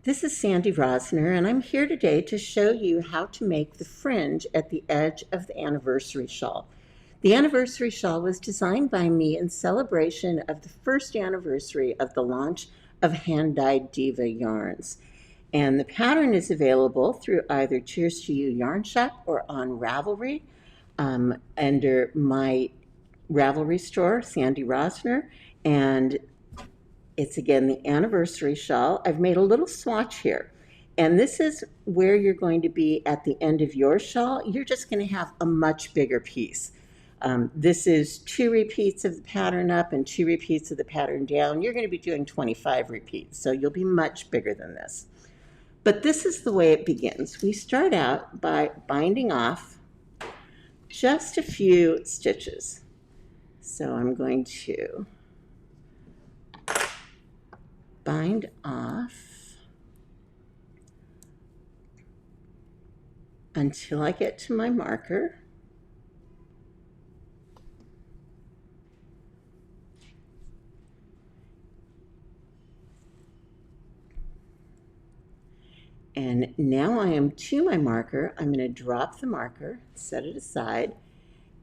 This is Sandi Rosner, and I'm here today to show you how to make the fringe at the edge of the Anniversary Shawl. The Anniversary Shawl was designed by me in celebration of the first anniversary of the launch of Hand-Dyed Diva yarns. And the pattern is available through either Cheers To Ewe yarn shop or on Ravelry under my Ravelry store, Sandi Rosner, and it's again the Anniversary Shawl. I've made a little swatch here, and this is where you're going to be at the end of your shawl. You're just going to have a much bigger piece. This is 2 repeats of the pattern up and 2 repeats of the pattern down. You're going to be doing 25 repeats, so you'll be much bigger than this. But this is the way it begins. We start out by binding off just a few stitches. So I'm going to bind off until I get to my marker. And now I am to my marker. I'm going to drop the marker, set it aside,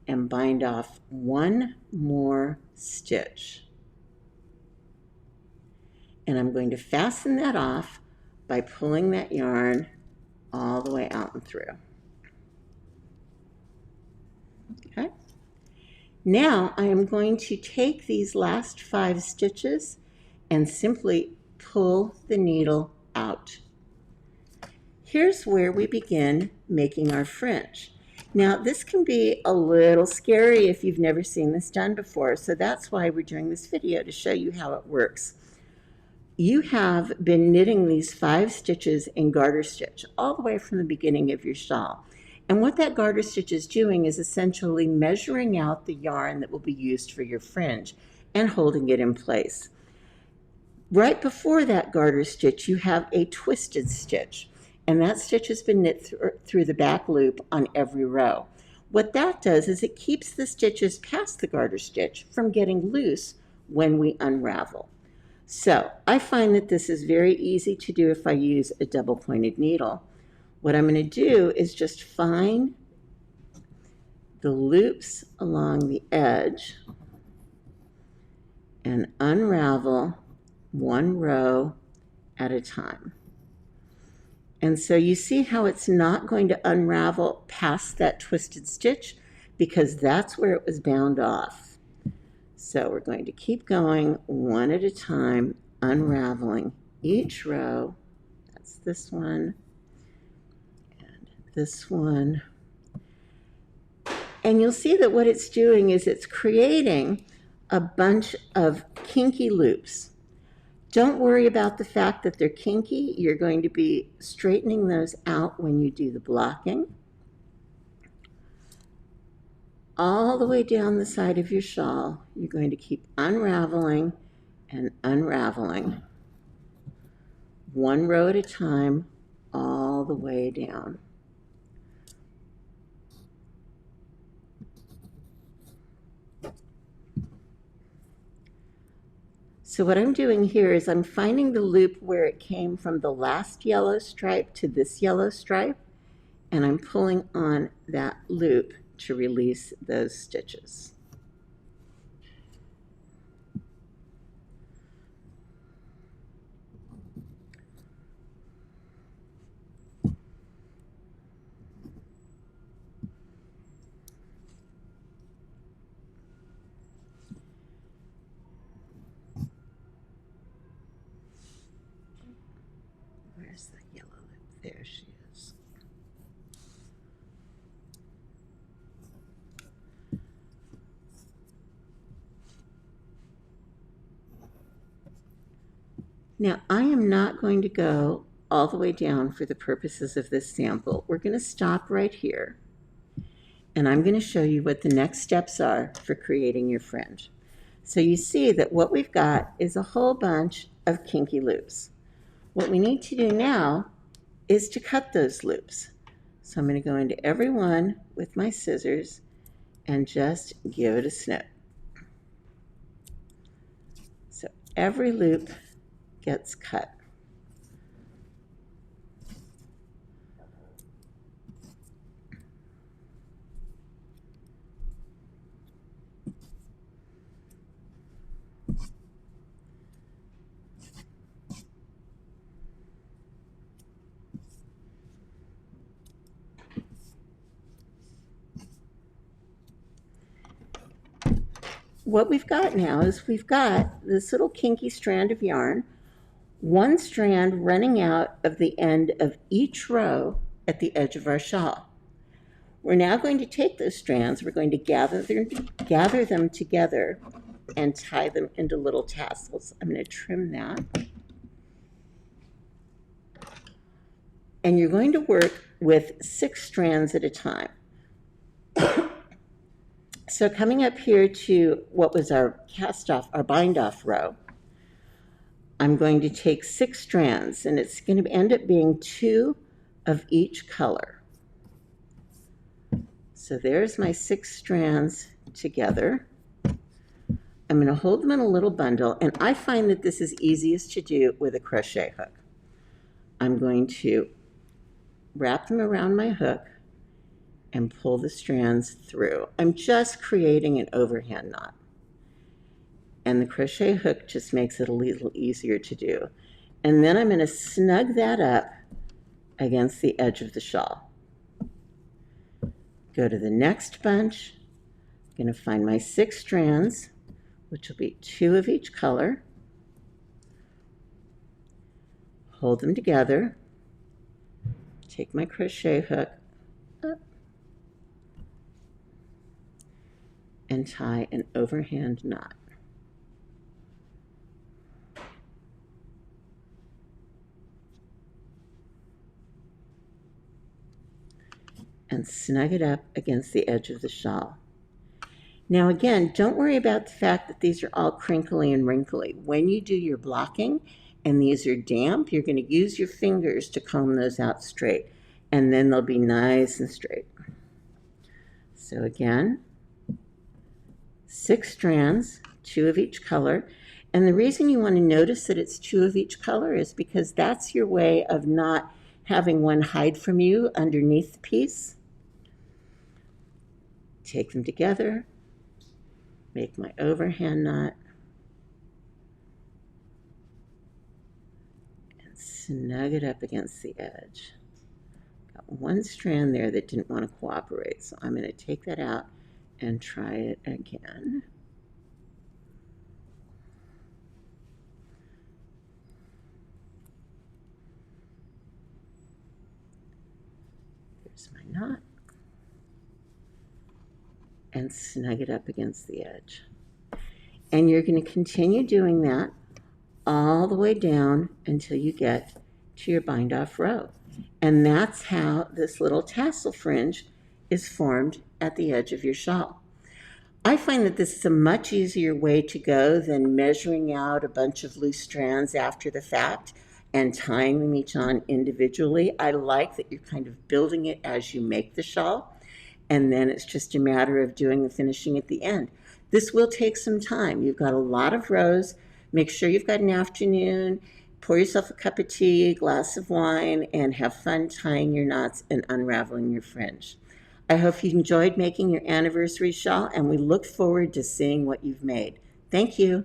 and bind off 1 more stitch. And I'm going to fasten that off by pulling that yarn all the way out and through. Okay. Now I am going to take these last 5 stitches and simply pull the needle out. Here's where we begin making our fringe. Now this can be a little scary if you've never seen this done before, so that's why we're doing this video, to show you how it works. You have been knitting these 5 stitches in garter stitch all the way from the beginning of your shawl. And what that garter stitch is doing is essentially measuring out the yarn that will be used for your fringe and holding it in place. Right before that garter stitch, you have a twisted stitch, and that stitch has been knit through the back loop on every row. What that does is it keeps the stitches past the garter stitch from getting loose when we unravel. So I find that this is very easy to do if I use a double-pointed needle. What I'm going to do is just find the loops along the edge and unravel 1 row at a time. And so you see how it's not going to unravel past that twisted stitch because that's where it was bound off. So we're going to keep going 1 at a time, unraveling each row. That's this one and this one. And you'll see that what it's doing is it's creating a bunch of kinky loops. Don't worry about the fact that they're kinky. You're going to be straightening those out when you do the blocking. All the way down the side of your shawl, you're going to keep unraveling and unraveling 1 row at a time all the way down. So what I'm doing here is I'm finding the loop where it came from the last yellow stripe to this yellow stripe, and I'm pulling on that loop to release those stitches. Where's the yellow loop? There she is. Now, I am not going to go all the way down for the purposes of this sample. We're going to stop right here, and I'm going to show you what the next steps are for creating your fringe. So you see that what we've got is a whole bunch of kinky loops. What we need to do now is to cut those loops. So I'm going to go into every one with my scissors and just give it a snip. So every loop gets cut. what we've got now is we've got this little kinky strand of yarn, one strand running out of the end of each row at the edge of our shawl. We're now going to take those strands, we're going to gather them together and tie them into little tassels. I'm going to trim that. And you're going to work with 6 strands at a time. So coming up here to what was our cast off, our bind off row, I'm going to take 6 strands, and it's going to end up being 2 of each color. So there's my 6 strands together. I'm going to hold them in a little bundle, and I find that this is easiest to do with a crochet hook. I'm going to wrap them around my hook and pull the strands through. I'm just creating an overhand knot. And the crochet hook just makes it a little easier to do. And then I'm going to snug that up against the edge of the shawl. Go to the next bunch. I'm going to find my 6 strands, which will be 2 of each color. Hold them together. Take my crochet hook up and tie an overhand knot. And snug it up against the edge of the shawl. Now again, don't worry about the fact that these are all crinkly and wrinkly. When you do your blocking and these are damp, you're going to use your fingers to comb those out straight, and then they'll be nice and straight. So again, 6 strands, 2 of each color. And the reason you want to notice that it's 2 of each color is because that's your way of not having one hide from you underneath the piece. Take them together, make my overhand knot, and snug it up against the edge. Got one strand there that didn't want to cooperate, so I'm going to take that out and try it again. Here's my knot. And snug it up against the edge. And you're going to continue doing that all the way down until you get to your bind off row. And that's how this little tassel fringe is formed at the edge of your shawl. I find that this is a much easier way to go than measuring out a bunch of loose strands after the fact and tying them each on individually. I like that you're kind of building it as you make the shawl, and then it's just a matter of doing the finishing at the end. This will take some time. You've got a lot of rows. Make sure you've got an afternoon. Pour yourself a cup of tea, a glass of wine, and have fun tying your knots and unraveling your fringe. I hope you enjoyed making your anniversary shawl, and we look forward to seeing what you've made. Thank you.